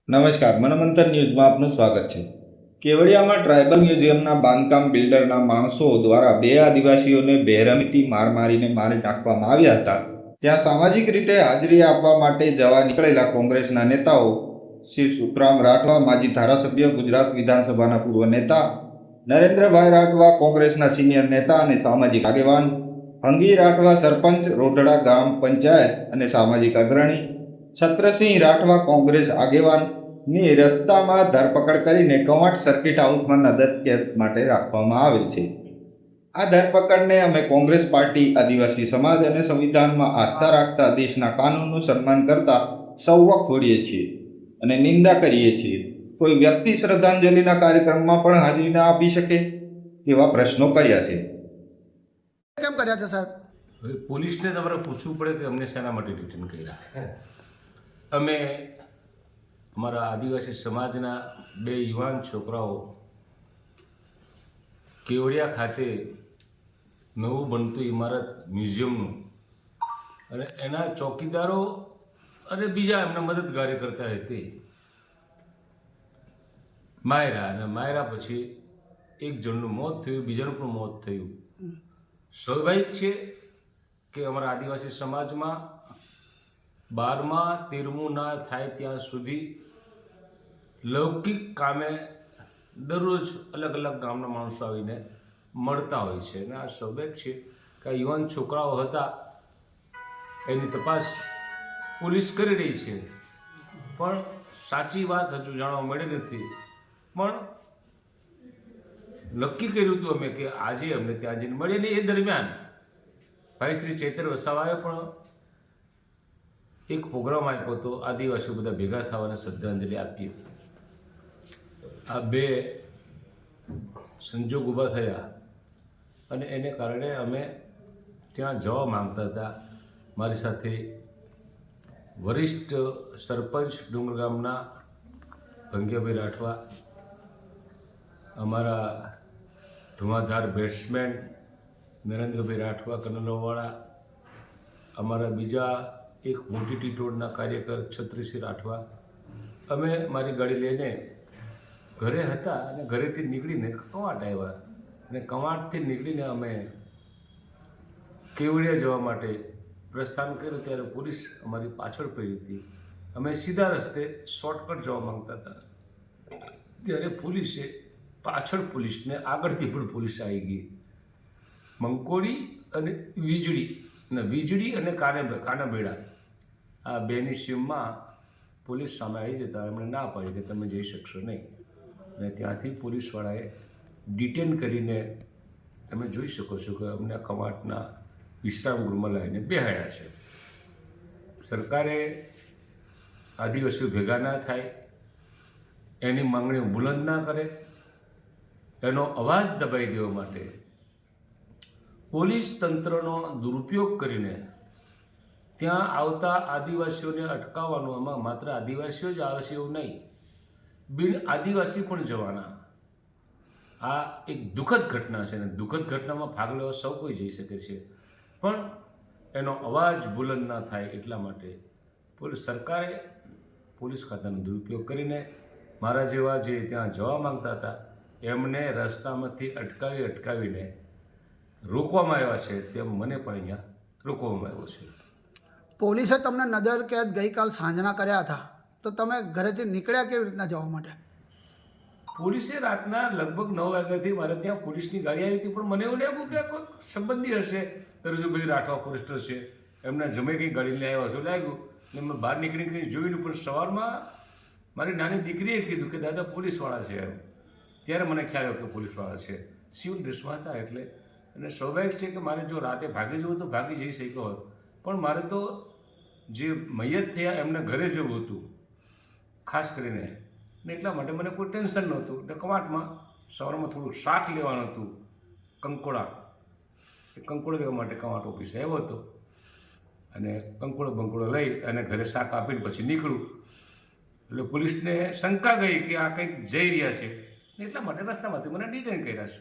નમસ્કાર, મનમંથન ન્યૂઝમાં આપનું સ્વાગત છે। કેવડિયામાં ટ્રાઇબલ મ્યુઝિયમના બાંધકામ બિલ્ડરના માણસો દ્વારા બે આદિવાસીઓને બેરહમથી મારીને મારી નાખવામાં આવ્યા હતા। ત્યાં સામાજિક રીતે હાજરી આપવા માટે જવા નીકળેલા કોંગ્રેસના નેતાઓ શ્રી સુખરામ રાઠવા, માજી ધારાસભ્ય, ગુજરાત વિધાનસભાના પૂર્વ નેતા, નરેન્દ્રભાઈ રાઠવા, કોંગ્રેસના સિનિયર નેતા અને સામાજિક આગેવાન, હંગી રાઠવા, સરપંચ, રોઢડા ગ્રામ પંચાયત અને સામાજિક અગ્રણી, છત્રસિંહ રાઠવા, કોંગ્રેસ આગેવાન ની રસ્તામાં ધરપકડ કરીને કવાંટ સર્કિટ હાઉસમાં નજરકેદ માટે રાખવામાં આવેલ છે। આ ધરપકડને અમે કોંગ્રેસ પાર્ટી, આદિવાસી સમાજ અને સંવિધાનમાં આસ્થા રાખતા દેશના કાનૂનનું સન્માન કરતા સૌ વખોડીએ છીએ અને નિંદા કરીએ છીએ। કોઈ વ્યક્તિ શ્રદ્ધાંજલિના કાર્યક્રમમાં પણ હાજરી ન આપી શકે તેવા પ્રશ્નો કર્યા છે। કેમ કર્યા છે સાહેબ? હવે પોલીસને તમારે પૂછવું પડે કે અમને શેના માટે ડિટેન કર્યા। અમે અમારા આદિવાસી સમાજના બે યુવાન છોકરાઓ કેવડિયા ખાતે નવું બનતું ઇમારત મ્યુઝિયમનું અને એના ચોકીદારો અને બીજા એમના મદદગારી કરતા હતી માયરા, અને માયરા પછી એક જણનું મોત થયું, બીજાનું પણ મોત થયું। સ્વાભાવિક છે કે અમારા આદિવાસી સમાજમાં 12મા 13મું ના થાય ત્યાં સુધી લૌકિક કામે દરરોજ અલગ અલગ ગામના માણસો આવીને મળતા હોય છે, અને આ સ્વાભાવિક છે કે આ યુવાન છોકરાઓ હતા એની તપાસ પોલીસ કરી રહી છે, પણ સાચી વાત હજુ જાણવા મળી નથી। પણ નક્કી કર્યું હતું અમે કે આજે અમને ત્યાં જઈને મળીએ, ને એ દરમિયાન ભાઈ શ્રી ચૈતર વસાવાએ પણ એક પ્રોગ્રામ આપ્યો હતો, આદિવાસીઓ બધા ભેગા થવાને શ્રદ્ધાંજલિ આપી। આ બે સંજોગ ઊભા થયા અને એને કારણે અમે ત્યાં જવા માંગતા હતા। મારી સાથે વરિષ્ઠ સરપંચ ડુંગર ગામના ભંગ્યાભાઈ રાઠવા, અમારા ધુમાધાર બેટ્સમેન નરેન્દ્રભાઈ રાઠવા કનલવાળા, અમારા બીજા એક મોટી ટીટોળના કાર્યકર છત્રીસિંહ રાઠવા, અમે મારી ગાડી લઈને ઘરે હતા અને ઘરેથી નીકળીને કવાંટ આવ્યા, અને કવાંટથી નીકળીને અમે કેવડિયા જવા માટે પ્રસ્થાન કર્યું ત્યારે પોલીસ અમારી પાછળ પડી હતી। અમે સીધા રસ્તે શોર્ટકટ જવા માંગતા હતા ત્યારે પોલીસે પાછળ પોલીસને આગળથી પણ પોલીસ આવી ગઈ। મંકોડી અને વીજળી અને કાનાબેડા આ બેની સીમમાં પોલીસ સામે આવી જતા એમણે ના પાડી કે તમે જઈ શકશો નહીં, અને ત્યાંથી પોલીસવાળાએ ડિટેન કરીને તમે જોઈ શકો છો કે અમને કવાંટના વિશ્રામ ગૃહમાં લાવીને બેહાડ્યા છે। સરકારે આદિવાસીઓ ભેગા ના થાય, એની માંગણીઓ બુલંદ ના કરે, એનો અવાજ દબાઈ દેવા માટે પોલીસ તંત્રનો દુરુપયોગ કરીને ત્યાં આવતા આદિવાસીઓને અટકાવવાનું, એમાં માત્ર આદિવાસીઓ જ આવે છે એવું નહીં, બિન આદિવાસી પણ જવાના। આ એક દુઃખદ ઘટના છે, અને દુઃખદ ઘટનામાં ભાગ લેવા સૌ કોઈ જઈ શકે છે, પણ એનો અવાજ બુલંદ ના થાય એટલા માટે સરકારે પોલીસ ખાતાનો દુરુપયોગ કરીને મારા જેવા જે ત્યાં જવા માંગતા હતા એમને રસ્તામાંથી અટકાવીને રોકવામાં આવ્યા છે, તેમ મને પણ અહીંયા રોકવામાં આવ્યો છે। પોલીસે તમને નજરકેદ ગઈકાલ સાંજના કર્યા હતા, તો તમે ઘરેથી નીકળ્યા કેવી રીતના જવા માટે? પોલીસે રાતના લગભગ 9 વાગ્યાથી મારે ત્યાં પોલીસની ગાડી આવી હતી, પણ મને એવું લાગ્યું કે કોઈ સંબંધી હશે, તરજુભાઈ રાઠવા ફોરેસ્ટર છે, એમના જમે કંઈ ગાડી લઈ આવ્યા છે લાગ્યું, એટલે મેં બહાર નીકળી કંઈ જોયું, પણ સવારમાં મારી નાની દીકરીએ કીધું કે દાદા પોલીસવાળા છે એમ, ત્યારે મને ખ્યાલ આવ્યો કે પોલીસવાળા છે, સિવિલ ડ્રેસમાં હતા એટલે। અને સ્વાભાવિક છે કે મારે જો રાતે ભાગી જવું તો ભાગી જઈ શક્યો હોત, પણ મારે તો જે મૈયત થયા એમને ઘરે જવું હતું ખાસ કરીને, ને એટલા માટે મને કોઈ ટેન્શન નહોતું। એટલે કવાંટમાં સવારમાં થોડું શાક લેવાનું હતું, કંકોડા, એ કંકોડો લેવા માટે કવાંટ ઓફિસે આવ્યો હતો, અને કંકોડો લઈ અને ઘરે શાક આપીને પછી નીકળું, એટલે પોલીસને શંકા ગઈ કે આ કંઈક જઈ રહ્યા છે, એટલા માટે રસ્તામાંથી મને ડિટેન કર્યા છે।